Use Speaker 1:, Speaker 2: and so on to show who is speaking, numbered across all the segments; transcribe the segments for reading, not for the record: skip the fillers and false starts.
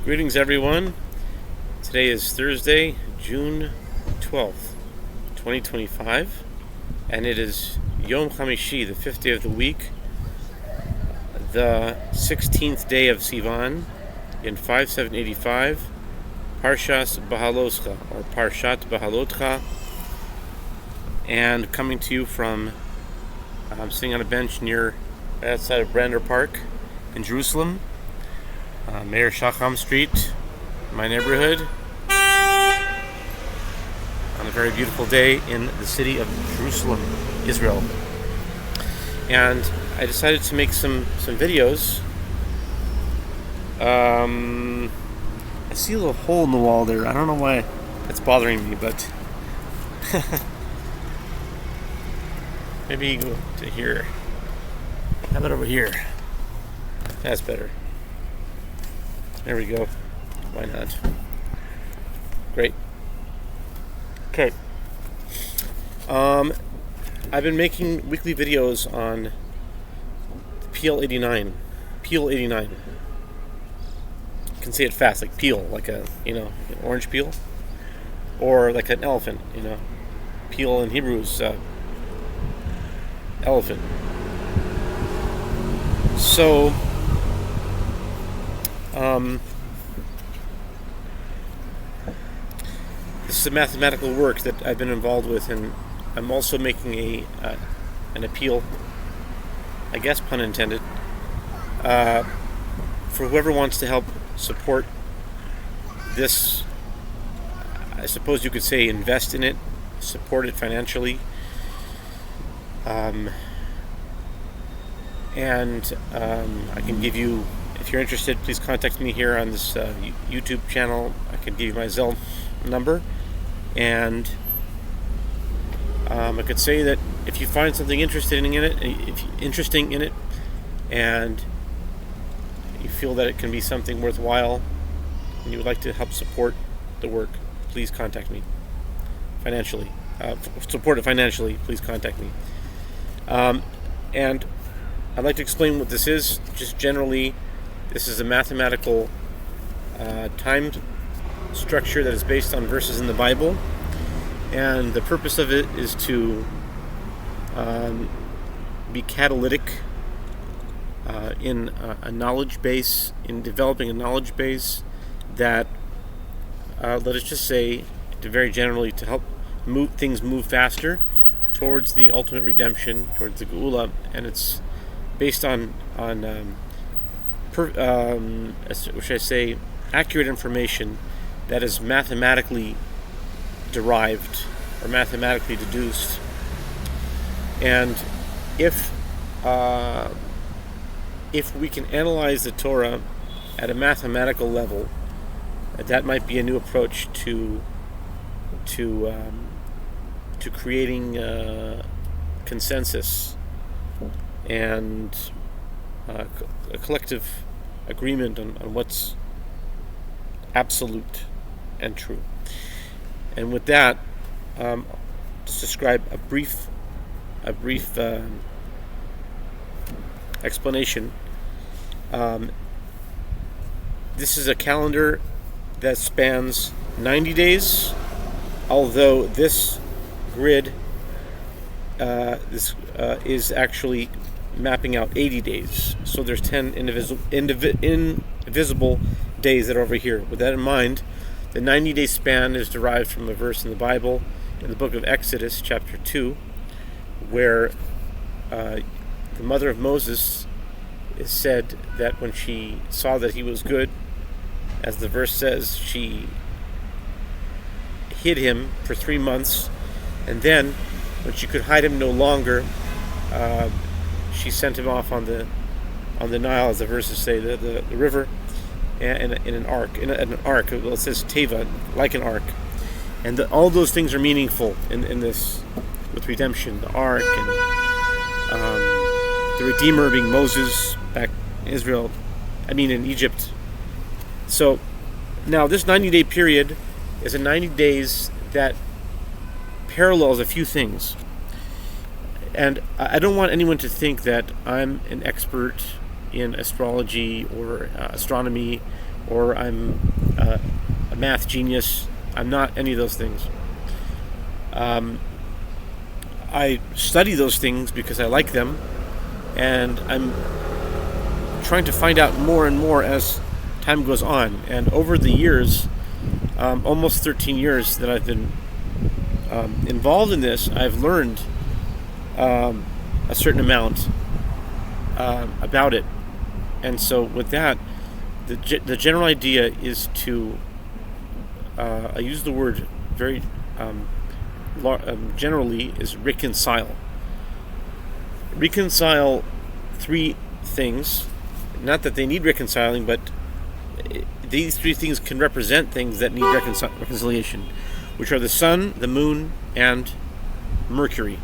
Speaker 1: Greetings, everyone. Today is Thursday, June 12th, 2025, and it is Yom Hamishi, the 5th day of the week, the 16th day of Sivan in 5785, Parshas Beha'alotcha, or Parshat Beha'alotcha, and coming to you from, I'm sitting on a bench outside of Brander Park in Jerusalem. Mayor Shacham Street, my neighborhood, on a very beautiful day in the city of Jerusalem, Israel. And I decided to make some videos. I see a little hole in the wall there. I don't know why that's bothering me, but maybe go to here. How about over here? That's better. There we go. Why not? Great. Okay. I've been making weekly videos on the PL-89. PL-89. You can say it fast, like peel, like an orange peel, or like an elephant. Peel in Hebrew is elephant. So. This is a mathematical work that I've been involved with, and I'm also making an appeal, I guess pun intended, for whoever wants to help support this. I suppose you could say invest in it, support it financially, and I can give you. If you're interested, please contact me here on this YouTube channel. I can give you my Zelle number. And I could say that if you find something interesting in it, and you feel that it can be something worthwhile, and you would like to help support the work, please contact me financially. Support it financially, please contact me. And I'd like to explain what this is, just generally. This is a mathematical timed structure that is based on verses in the Bible, and the purpose of it is to be catalytic in a knowledge base, in developing a knowledge base that, let us just say, very generally, to help things move faster towards the ultimate redemption, towards the Geula, and it's based on accurate information that is mathematically derived or mathematically deduced. And if we can analyze the Torah at a mathematical level, that might be a new approach to creating consensus and a collective agreement on what's absolute and true. And with that, just describe a brief explanation. This is a calendar that spans 90 days, although this grid is actually mapping out 80 days. So there's 10 invisible days that are over here. With that in mind, the 90-day span is derived from a verse in the Bible, in the book of Exodus, chapter 2, where the mother of Moses is said that when she saw that he was good, as the verse says, she hid him for 3 months, and then when she could hide him no longer, she sent him off on the Nile, as the verses say, the river, in an ark. In an ark, well, it says teva, like an ark, and all those things are meaningful in this, with redemption, the ark, and the Redeemer being Moses back in in Egypt. So now this 90-day period is a 90 days that parallels a few things. And I don't want anyone to think that I'm an expert in astrology or astronomy or I'm a math genius. I'm not any of those things. I study those things because I like them, and I'm trying to find out more and more as time goes on. And over the years, almost 13 years that I've been involved in this, I've learned a certain amount about it. And so with that, the general idea is to, I use the word very generally, is reconcile. Reconcile three things. Not that they need reconciling, but these three things can represent things that need reconciliation, which are the sun, the moon, and Mercury.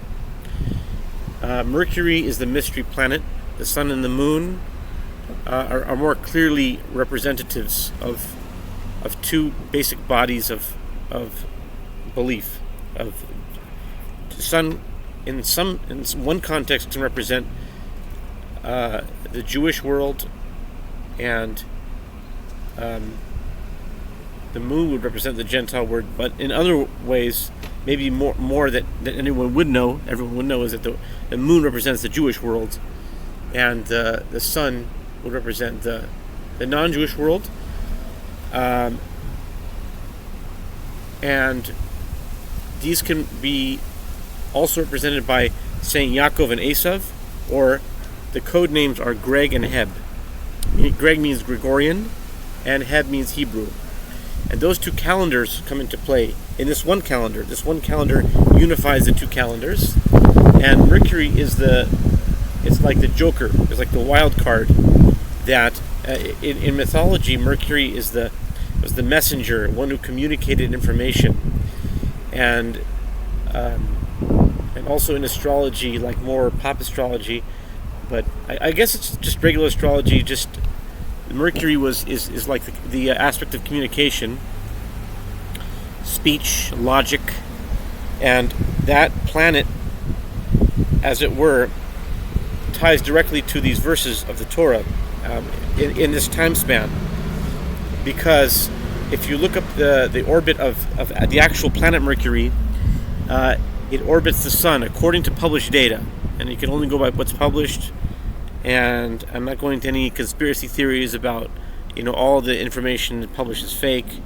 Speaker 1: Mercury is the mystery planet. The sun and the moon are more clearly representatives of two basic bodies of belief. Of the sun, in one context, can represent the Jewish world, and the moon would represent the Gentile world. But in other ways, maybe more that everyone would know is that the moon represents the Jewish world, and the sun would represent the non-Jewish world. And these can be also represented by saying Yaakov and Esav, or the code names are Greg and Heb. Greg means Gregorian, and Heb means Hebrew. And those two calendars come into play in this one calendar. This one calendar unifies the two calendars, and Mercury it's like the Joker. It's like the wild card. That in mythology, Mercury was the messenger, one who communicated information, and also in astrology, like more pop astrology, but I guess it's just regular astrology. Just Mercury is like the aspect of communication, speech, logic, and that planet, as it were, ties directly to these verses of the Torah in this time span. Because if you look up the orbit of the actual planet Mercury, it orbits the sun according to published data, and you can only go by what's published. And I'm not going into any conspiracy theories about all the information published is fake.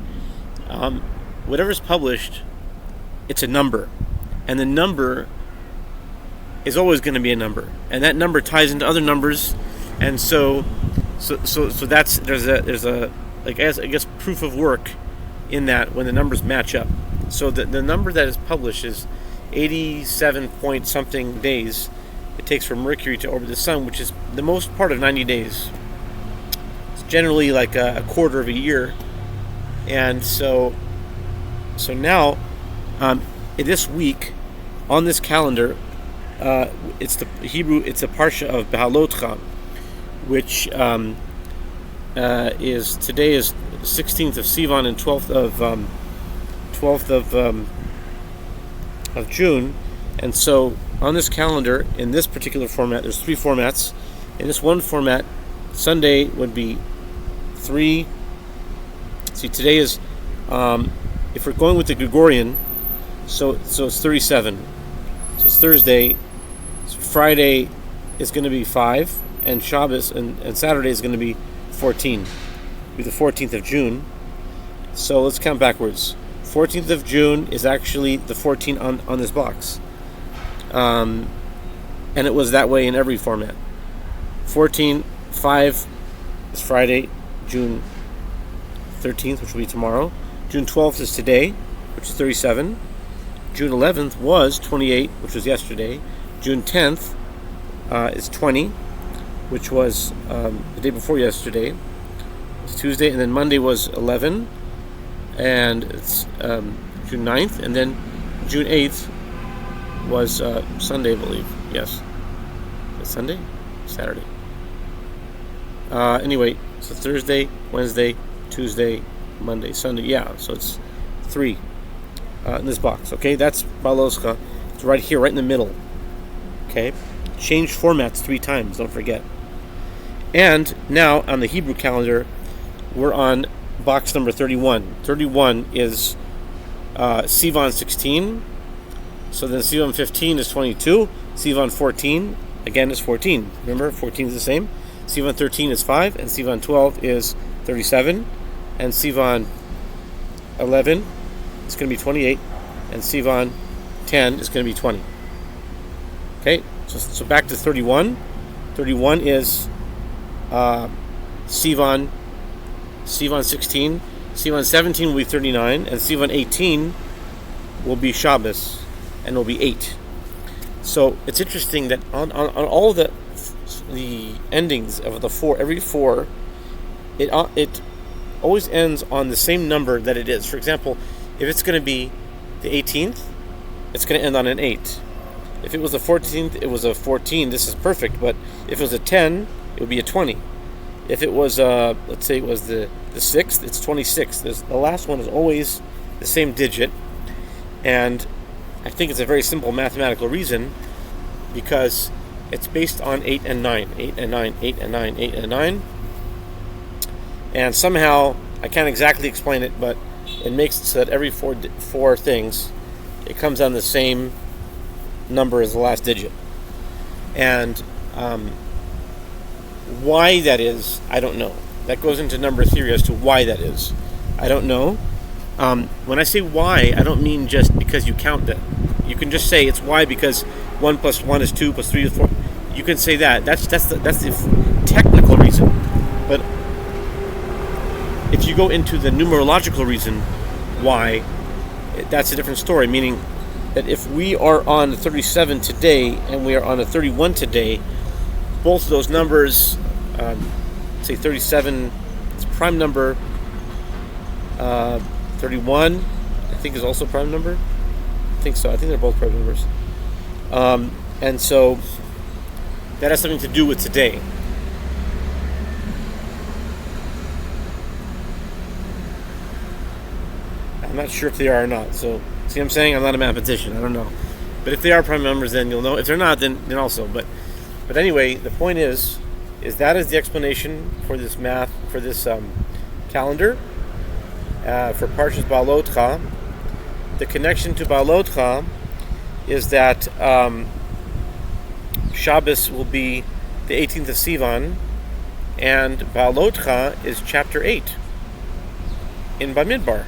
Speaker 1: Whatever's published, it's a number, and the number is always going to be a number, and that number ties into other numbers, and so that's there's a I guess proof of work in that when the numbers match up. So the number that is published is 87 point something days it takes for Mercury to orbit the sun, which is the most part of 90 days. It's generally like a quarter of a year, and so now this week on this calendar, it's the parsha of Beha'alotcha, which is today is 16th of Sivan and 12th of June. And so on this calendar, in this particular format, there's three formats. In this one format, Sunday would be 3. See, today is, if we're going with the Gregorian, so it's 37. So it's Thursday. So Friday is going to be 5, and Shabbos and Saturday is going to be 14. It'll be the 14th of June. So let's count backwards. 14th of June is actually the 14 on this box. And it was that way in every format. 14/5 is Friday, June 13th, which will be tomorrow. June 12th is today, which is 37. June 11th was 28, which was yesterday. June 10th is 20, which was the day before yesterday. It's Tuesday, and then Monday was 11, and it's June 9th, and then June 8th was Sunday, I believe. Yes. Is it Sunday? Saturday. Anyway, so Thursday, Wednesday, Tuesday, Monday, Sunday. Yeah, so it's 3 in this box. Okay, that's Beha'alotcha. It's right here, right in the middle. Okay, change formats 3 times. Don't forget. And now on the Hebrew calendar, we're on box number 31. 31 is Sivan 16. So then Sivan 15 is 22. Sivan 14, again, is 14. Remember, 14 is the same. Sivan 13 is 5. And Sivan 12 is 37. And Sivan 11 is going to be 28. And Sivan 10 is going to be 20. Okay, so back to 31. 31 is Sivan 16. Sivan 17 will be 39. And Sivan 18 will be Shabbos. And will be 8. So it's interesting that on all the endings of the 4, every 4, it always ends on the same number that it is. For example, if it's going to be the 18th, it's going to end on an 8. If it was the 14th, it was a 14. This is perfect. But if it was a 10, it would be a 20. If it was, let's say it was the 6th, it's 26. The last one is always the same digit. And I think it's a very simple mathematical reason, because it's based on 8 and 9. 8 and 9, 8 and 9, 8 and 9. And somehow, I can't exactly explain it, but it makes it so that every four things, it comes on the same number as the last digit. And why that is, I don't know. That goes into number theory as to why that is. I don't know. When I say why, I don't mean just because you count them. You can just say it's why because 1 plus 1 is 2 plus 3 is 4. You can say that. That's the technical reason. But if you go into the numerological reason why, that's a different story. Meaning that if we are on 37 today and we are on a 31 today, both of those numbers, say 37, it's prime number. 31, I think, is also a prime number. I think so. I think they're both prime numbers. And so that has something to do with today. I'm not sure if they are or not. So, see what I'm saying? I'm not a mathematician. I don't know. But if they are prime numbers, then you'll know. If they're not, then also. But anyway, the point is that is the explanation for this math, for this calendar. For Parshas Beha'alotcha. The connection to Beha'alotcha is that Shabbos will be the 18th of Sivan, and Beha'alotcha is chapter 8 in Bamidbar.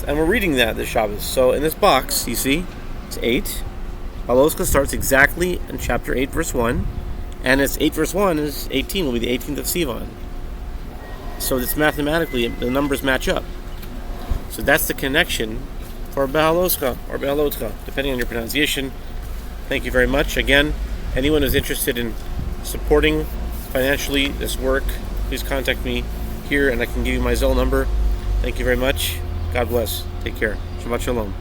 Speaker 1: And we're reading that this Shabbos. So in this box, you see, it's 8. Beha'alotcha starts exactly in chapter 8, verse 1, and it's 8 verse 1 is 18, will be the 18th of Sivan. So it's mathematically, the numbers match up. So that's the connection for Beha'alotcha, or Beha'alotcha, depending on your pronunciation. Thank you very much. Again, anyone who's interested in supporting financially this work, please contact me here and I can give you my Zelle number. Thank you very much. God bless. Take care. Shabbat Shalom.